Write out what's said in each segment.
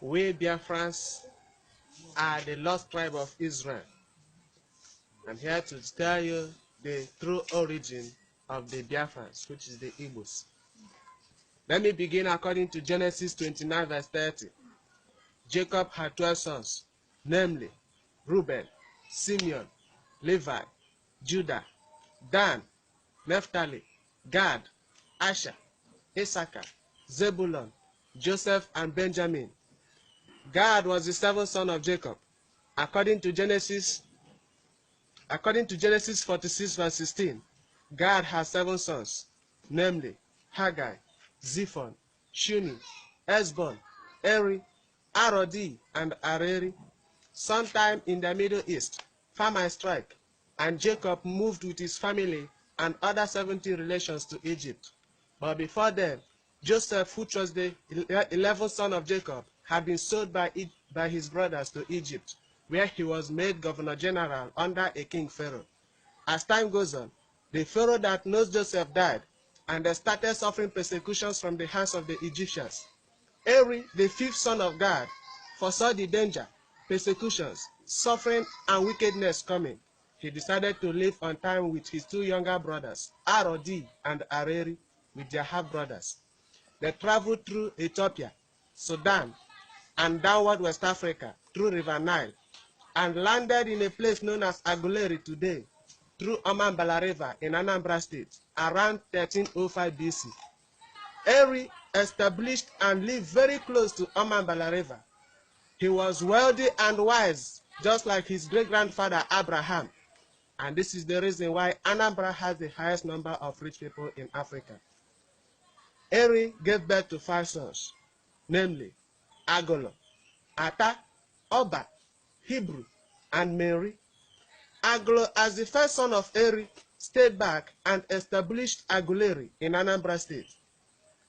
We Biafrans are the lost tribe of Israel. I'm here to tell you the true origin of the Biafrans, which is the Igbos. Let me begin according to Genesis 29 verse 30. Jacob had 12 sons, namely Reuben, Simeon, Levi, Judah, Dan, Naphtali, Gad, Asher, Issachar, Zebulun, Joseph, and Benjamin. Gad was the seventh son of Jacob. According to Genesis 46 verse 16, Gad has 7 sons, namely Haggai, Zephon, Shuni, Esbon, Eri, Arodi, and Areri. Sometime in the Middle East, famine struck, and Jacob moved with his family and other 70 relations to Egypt. But before then, Joseph, who was the 11th son of Jacob, had been sold by his brothers to Egypt, where he was made governor general under a king Pharaoh. As time goes on, the Pharaoh that knows Joseph died, and they started suffering persecutions from the hands of the Egyptians. Eri, the 5th son of Gad, foresaw the danger, persecutions, suffering, and wickedness coming. He decided to live on time with his 2 younger brothers, Arodi and Areri, with their half-brothers. They traveled through Ethiopia, Sudan, and downward West Africa through River Nile, and landed in a place known as Aguleri today, through Omambala River in Anambra State, around 1305 BC. Eri established and lived very close to Omambala River. He was wealthy and wise, just like his great-grandfather Abraham. And this is the reason why Anambra has the highest number of rich people in Africa. Eri gave birth to 5 sons, namely Agolo, Ata, Oba, Hebrew, and Mary. Agolo, as the first son of Eri, stayed back and established Aguleri in Anambra State.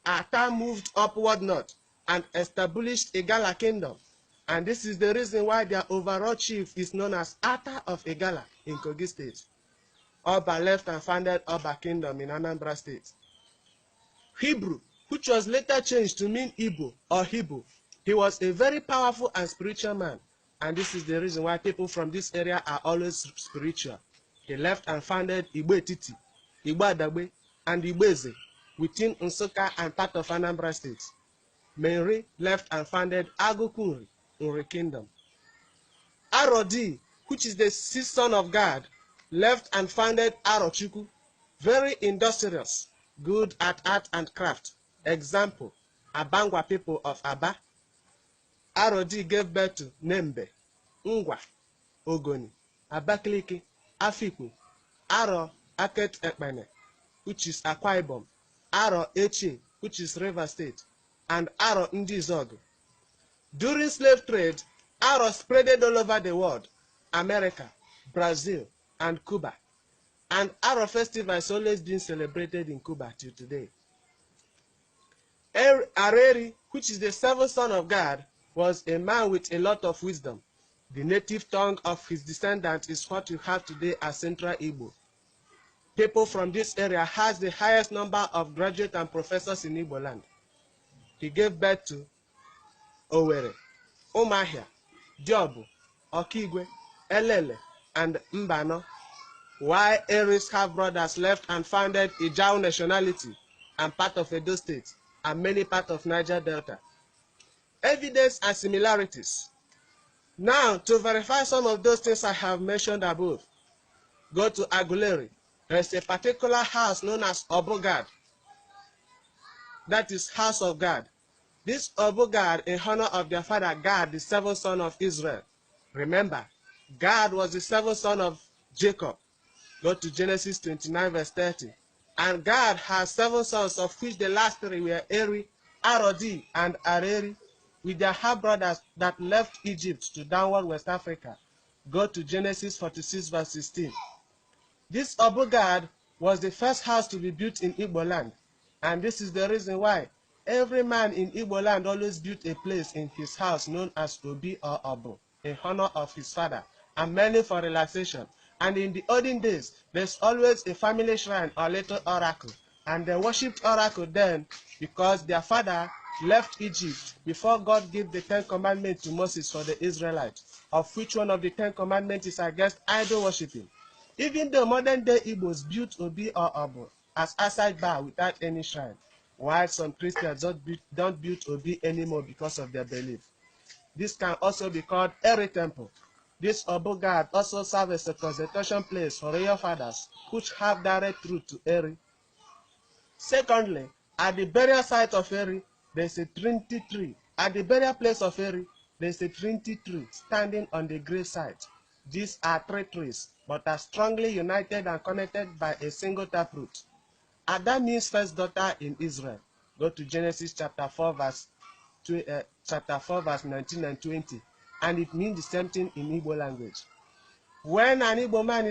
Ata moved upward north and established Igala Kingdom, and this is the reason why their overall chief is known as Ata of Igala in Kogi State. Oba left and founded Oba Kingdom in Anambra State. Hebrew, which was later changed to mean Igbo or Hebrew, he was a very powerful and spiritual man, and this is the reason why people from this area are always spiritual. He left and founded Igbo Etiti, Igbo Adagbe, and Igbo Eze within Nsukka and part of Anambra State. Mary left and founded Agukunri, Nri Kingdom. Arodi, which is the 6th son of God, left and founded Arochukwu, very industrious, good at art and craft. Example, Abangwa people of Aba. Arodi gave birth to Nembe, Ngwa, Ogoni, Abakaliki, Afikpo, Aro Aket Ekpene, which is Akwa Ibom, Aro Eche, which is River State, and Aro Ndizogu. During slave trade, Aro spreaded all over the world, America, Brazil, and Cuba. And Aro festival has always been celebrated in Cuba till today. Areri, which is the 7th son of God, was a man with a lot of wisdom. The native tongue of his descendants is what you have today as Central Igbo. People from this area has the highest number of graduates and professors in Igbo land. He gave birth to Owerri, Umuahia, Diobu, Okigwe, Elele, and Mbano, while Eri's half-brothers left and founded Ijao nationality and part of Edo State and many parts of Niger Delta. Evidence and similarities. Now, to verify some of those things I have mentioned above, go to Aguleri. There is a particular house known as Obogad. That is House of God. This Obogad in honor of their father Gad, the 7th son of Israel. Remember, Gad was the 7th son of Jacob. Go to Genesis 29 verse 30. And Gad has 7 sons, of which the last 3 were Eri, Arodi, and Areri, with their half-brothers that left Egypt to downward West Africa. Go to Genesis 46 verse 16. This Obogad was the first house to be built in Igbo land, and this is the reason why every man in Igbo land always built a place in his house known as Obi or Obu, in honor of his father, and mainly for relaxation. And in the olden days, there's always a family shrine or little oracle, and they worshipped oracle then because their father left Egypt before God gave the 10 commandments to Moses for the Israelites, of which one of the 10 commandments is against idol worshiping. Even though modern day Igbos built Obi or Obo as outside bar without any shrine, while some Christians don't build Obi anymore because of their belief. This can also be called Eri Temple. This Obo god also serves as a concentration place for royal fathers, which have direct route to Eri. Secondly, at the burial site of Eri, there is a Trinity tree. At the burial place of Eri, there is a Trinity tree standing on the grave site. These are 3 trees, but are strongly united and connected by a single taproot. Ada means first daughter in Israel. Go to Genesis chapter 4, verse 19 and 20, and it means the same thing in Igbo language. When an Igbo man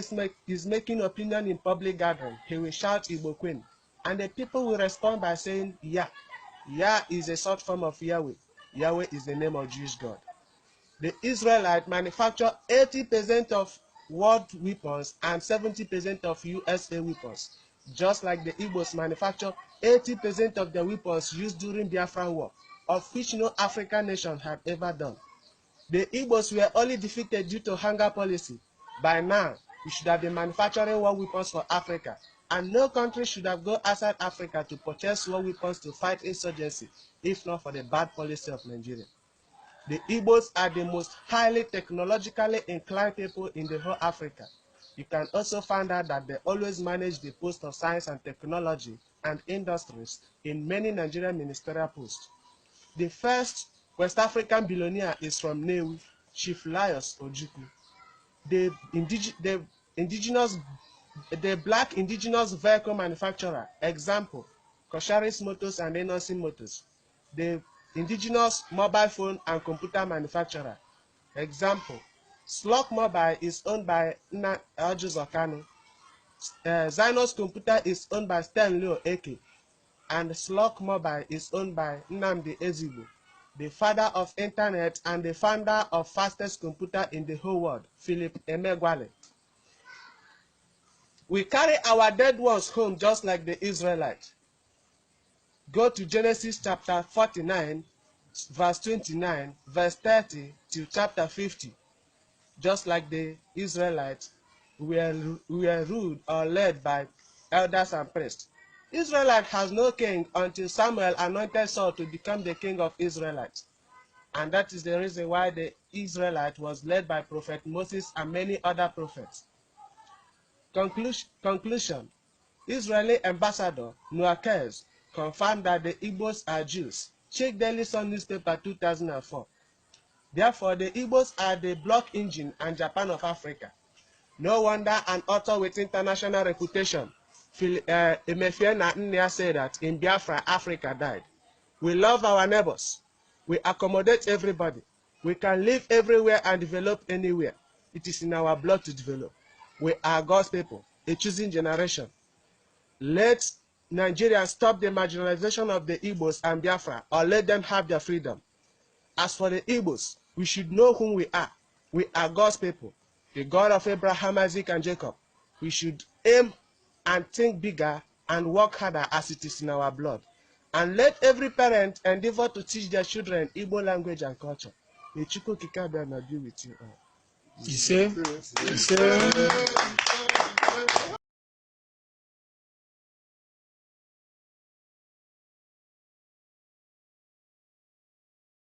is making opinion in public gathering, he will shout Igbo Queen, and the people will respond by saying Yah. Yah is a short form of Yahweh. Yahweh is the name of Jewish God. The Israelites manufacture 80% of world weapons and 70% of USA weapons, just like the Igbos manufacture 80% of the weapons used during Biafra War, of which no African nation had ever done. The Igbos were only defeated due to hunger policy. By now, we should have been manufacturing war weapons for Africa, and no country should have gone outside Africa to purchase war weapons to fight insurgency, if not for the bad policy of Nigeria. The Igbos are the most highly technologically inclined people in the whole Africa. You can also find out that they always manage the post of science and technology and industries in many Nigerian ministerial posts. The first West African billionaire is from Nnewi, Chief Laius Ojukwu. The black indigenous vehicle manufacturer, example, Kosharis Motors and Enosin Motors. The indigenous mobile phone and computer manufacturer, example, Slok Mobile is owned by Nna Ojuzokanu. Zynos Computer is owned by Stanley Eke, and Slok Mobile is owned by Nnamdi Ezigbo, the father of internet and the founder of fastest computer in the whole world, Philip Emeagwali. We carry our dead ones home just like the Israelites. Go to Genesis chapter 49, verse 29, verse 30 to chapter 50. Just like the Israelites, we are ruled or led by elders and priests. Israelite has no king until Samuel anointed Saul to become the king of Israelites. And that is the reason why the Israelite was led by Prophet Moses and many other prophets. Conclusion. Israeli ambassador Nuakez confirmed that the Igbos are Jews. Check Daily Sun newspaper 2004. Therefore, the Igbos are the block engine and Japan of Africa. No wonder an author with international reputation, Emefiena Nnia, said that in Biafra, Africa died. We love our neighbors. We accommodate everybody. We can live everywhere and develop anywhere. It is in our blood to develop. We are God's people, a choosing generation. Let Nigerians stop the marginalization of the Igbos and Biafra, or let them have their freedom. As for the Igbos, we should know whom we are. We are God's people, the God of Abraham, Isaac, and Jacob. We should aim and think bigger and work harder as it is in our blood. And let every parent endeavor to teach their children Igbo language and culture. May Chukwu Kika be with you all. You say?